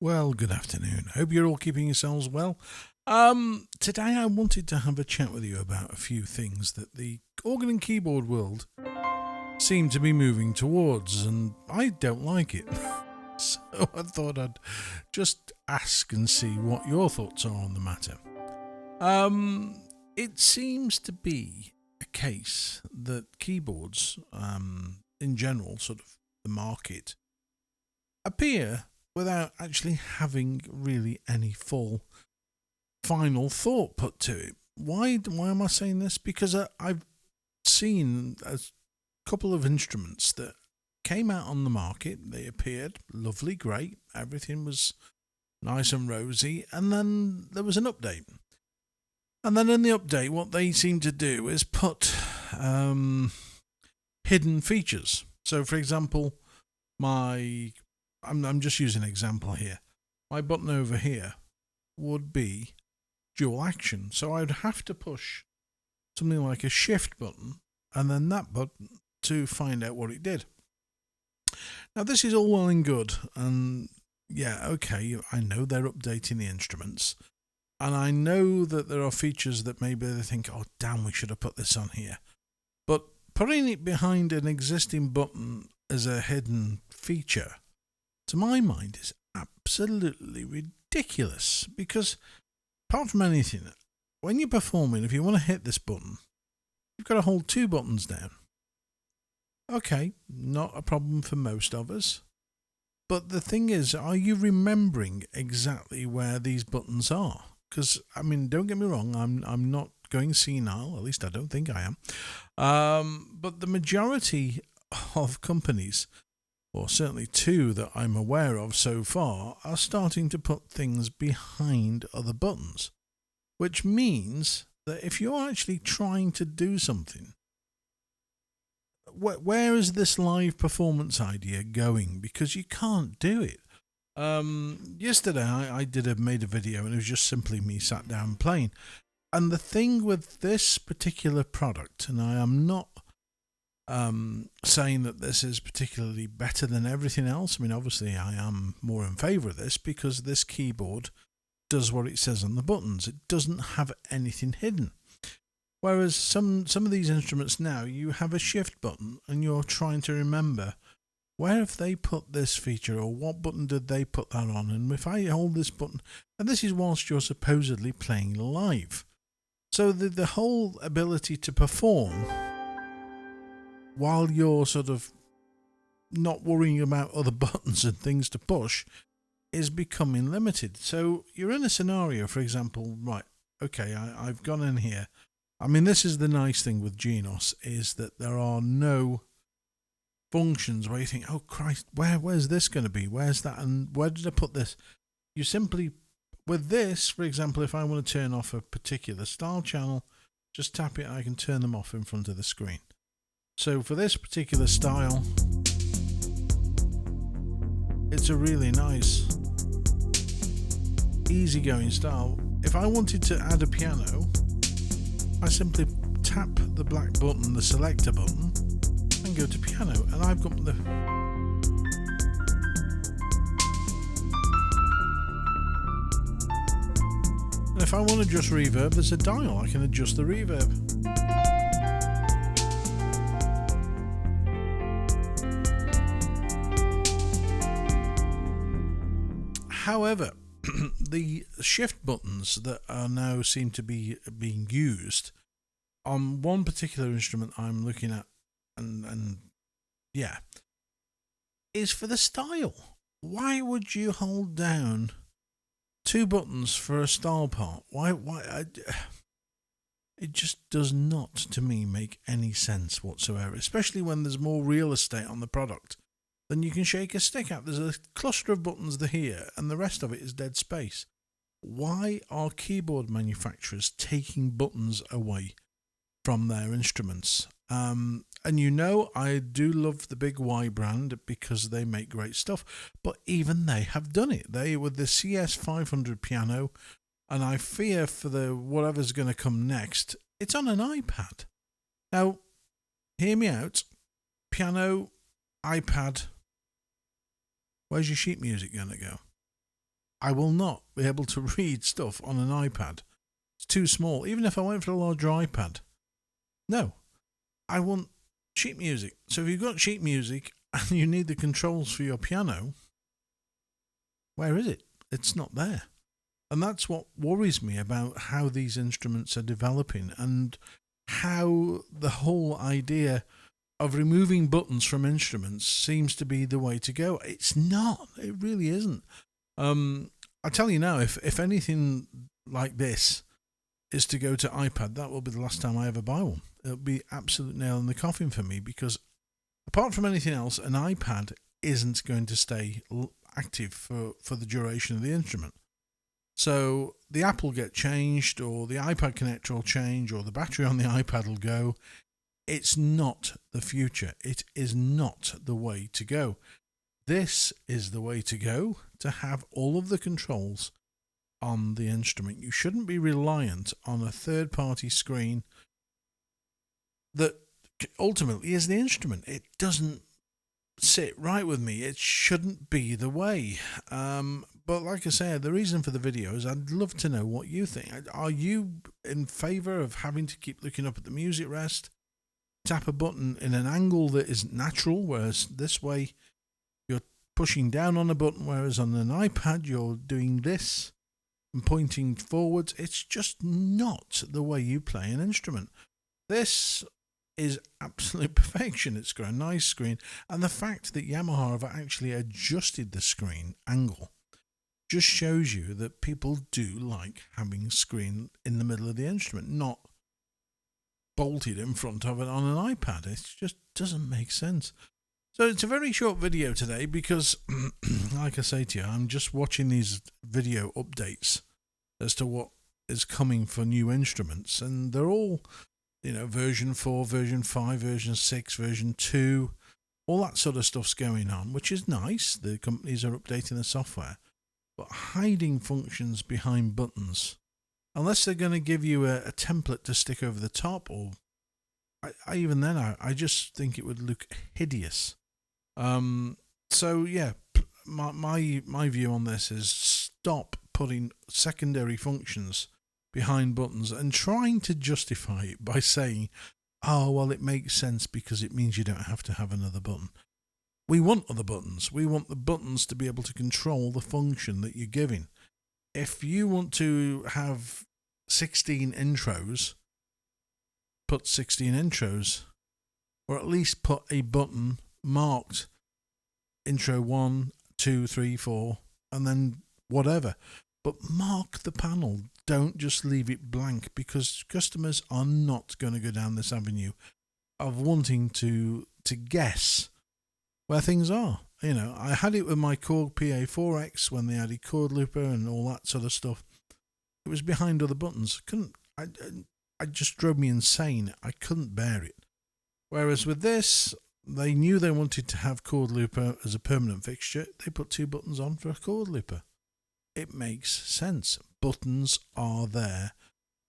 Well, good afternoon. Hope you're all keeping yourselves well. Today I wanted to have a chat with you about a few things that the organ and keyboard world seem to be moving towards, and I don't like it. So I thought I'd just ask and see what your thoughts are on the matter. It seems to be a case that keyboards, in general, sort of the market, appear without actually having really any full final thought put to it. Why am I saying this? Because I've seen a couple of instruments that came out on the market. They appeared lovely, great. Everything was nice and rosy. And then there was an update. And then in the update, what they seem to do is put hidden features. So, for example, I'm just using an example here. My button over here would be dual action. So I'd have to push something like a shift button and then that button to find out what it did. Now, this is all well and good. And yeah, okay, I know they're updating the instruments. And I know that there are features that maybe they think, oh, damn, we should have put this on here. But putting it behind an existing button as a hidden feature, to my mind, is absolutely ridiculous. Because apart from anything, when you're performing, if you want to hit this button, you've got to hold two buttons down. Okay, not a problem for most of us. But the thing is, are you remembering exactly where these buttons are? Because, I mean, don't get me wrong, I'm not going senile, at least I don't think I am. But the majority of companies, or certainly two that I'm aware of so far, are starting to put things behind other buttons. Which means that if you're actually trying to do something, where is this live performance idea going? Because you can't do it. Yesterday I made a video and it was just simply me sat down playing. And the thing with this particular product, and I am not saying that this is particularly better than everything else. I mean, obviously I am more in favour of this because this keyboard does what it says on the buttons. It doesn't have anything hidden. Whereas some of these instruments now, you have a shift button and you're trying to remember where have they put this feature or what button did they put that on? And if I hold this button, and this is whilst you're supposedly playing live. So the whole ability to perform while you're sort of not worrying about other buttons and things to push is becoming limited. So you're in a scenario, for example, right, okay, I've gone in here. I mean, this is the nice thing with Genos, is that there are no functions where you think, oh Christ, where's this going to be? Where's that? And where did I put this? You simply, with this, for example, if I want to turn off a particular style channel, just tap it and I can turn them off in front of the screen. So for this particular style, it's a really nice, easygoing style. If I wanted to add a piano, I simply tap the black button, the selector button, and go to piano, and I've got the... And if I want to adjust reverb, there's a dial, I can adjust the reverb. However, the shift buttons that are now seem to be being used on one particular instrument I'm looking at, and yeah, is for the style. Why would you hold down two buttons for a style part? It just does not, to me, make any sense whatsoever, especially when there's more real estate on the product than you can shake a stick at. There's a cluster of buttons here, and the rest of it is dead space. Why are keyboard manufacturers taking buttons away from their instruments? And you know, I do love the Big Y brand because they make great stuff, but even they have done it. They with the CS500 piano, and I fear for the whatever's going to come next, it's on an iPad. Now, hear me out. Piano, iPad. Where's your sheet music going to go? I will not be able to read stuff on an iPad. It's too small. Even if I went for a larger iPad. No. I want sheet music. So if you've got sheet music and you need the controls for your piano, where is it? It's not there. And that's what worries me about how these instruments are developing and how the whole idea of removing buttons from instruments seems to be the way to go. It's not. It really isn't. I tell you now, if anything like this is to go to iPad, that will be the last time I ever buy one. It'll be absolute nail in the coffin for me, because apart from anything else, an iPad isn't going to stay active for the duration of the instrument. So the app will get changed, or the iPad connector will change, or the battery on the iPad will go. It's not the future. It is not the way to go. This is the way to go, to have all of the controls on the instrument. You shouldn't be reliant on a third-party screen that ultimately is the instrument. It doesn't sit right with me. It shouldn't be the way. But like I say, the reason for the video is I'd love to know what you think. Are you in favour of having to keep looking up at the music rest, tap a button in an angle that isn't natural, whereas this way you're pushing down on a button, whereas on an iPad you're doing this and pointing forwards? It's just not the way you play an instrument. This is absolute perfection. It's got a nice screen, and the fact that Yamaha have actually adjusted the screen angle just shows you that people do like having a screen in the middle of the instrument, not bolted in front of it on an iPad. It just doesn't make sense. So it's a very short video today because, like I say to you, I'm just watching these video updates as to what is coming for new instruments, and they're all, version 4, version 5, version 6, version 2, all that sort of stuff's going on, which is nice. The companies are updating the software, but hiding functions behind buttons, unless they're going to give you a template to stick over the top, or I just think it would look hideous. So yeah, my view on this is stop putting secondary functions behind buttons and trying to justify it by saying, oh, well, it makes sense because it means you don't have to have another button. We want other buttons. We want the buttons to be able to control the function that you're giving. If you want to have 16 intros, put 16 intros, or at least put a button marked intro 1, 2, 3, 4, and then whatever. But mark the panel. Don't just leave it blank, because customers are not going to go down this avenue of wanting to guess where things are. I had it with my Korg PA4X when they added chord looper and all that sort of stuff. It was behind other buttons. I just drove me insane. I couldn't bear it. Whereas with this, they knew they wanted to have chord looper as a permanent fixture. They put 2 buttons on for a chord looper. It makes sense. Buttons are there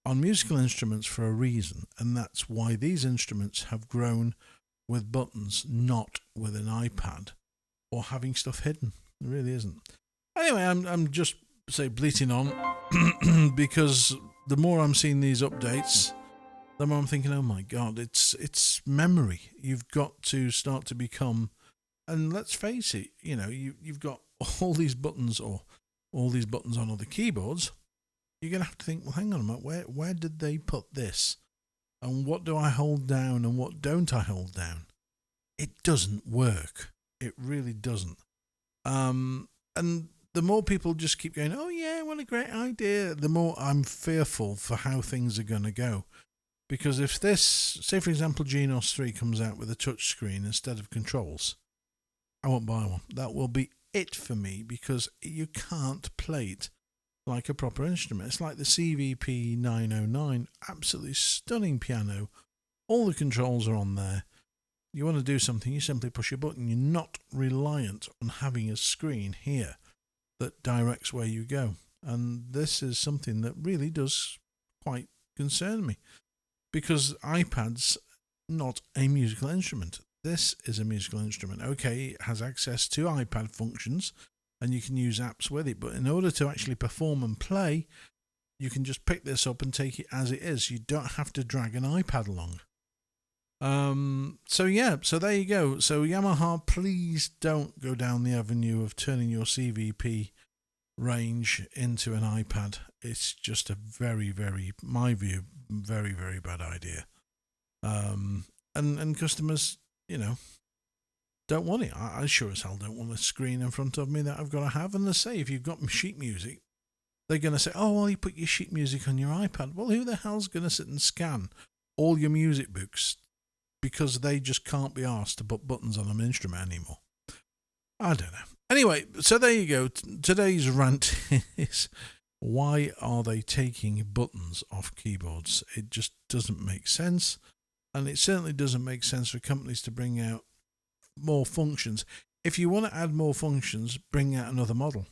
on musical instruments for a reason, and that's why these instruments have grown with buttons, not with an iPad or having stuff hidden. It really isn't. Anyway, I'm just bleating on because the more I'm seeing these updates, the more I'm thinking, oh my God, it's memory. You've got to start to become, and let's face it, you've got all these buttons, or all these buttons on other keyboards. You're going to have to think, well, hang on a minute, where did they put this? And what do I hold down and what don't I hold down? It doesn't work. It really doesn't. And the more people just keep going, oh yeah, what a great idea, the more I'm fearful for how things are going to go. Because if this, say for example, Genos 3 comes out with a touch screen instead of controls, I won't buy one. That will be it for me, because you can't play it like a proper instrument. It's like the CVP 909, absolutely stunning piano. All the controls are on there. You want to do something, you simply push a button. You're not reliant on having a screen here that directs where you go. And this is something that really does quite concern me, because iPad's not a musical instrument. This is a musical instrument. Okay, it has access to iPad functions, and you can use apps with it. But in order to actually perform and play, you can just pick this up and take it as it is. You don't have to drag an iPad along. So there you go. So Yamaha, please don't go down the avenue of turning your CVP range into an iPad. It's just a very, very, my view, very, very bad idea. And customers, don't want it. I sure as hell don't want a screen in front of me that I've got to have. And they say, if you've got sheet music, they're going to say, oh, well, you put your sheet music on your iPad. Well, who the hell's going to sit and scan all your music books because they just can't be asked to put buttons on an instrument anymore? I don't know. Anyway, so there you go. Today's rant is, why are they taking buttons off keyboards? It just doesn't make sense. And it certainly doesn't make sense for companies to bring out more functions. If you want to add more functions, bring out another model.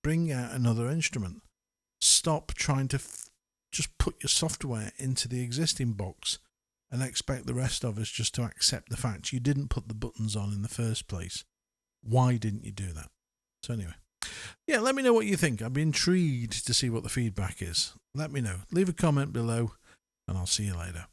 Bring out another instrument. Stop trying to just put your software into the existing box and expect the rest of us just to accept the fact you didn't put the buttons on in the first place. Why didn't you do that? So anyway, let me know what you think. I'd be intrigued to see what the feedback is. Let me know. Leave a comment below, and I'll see you later.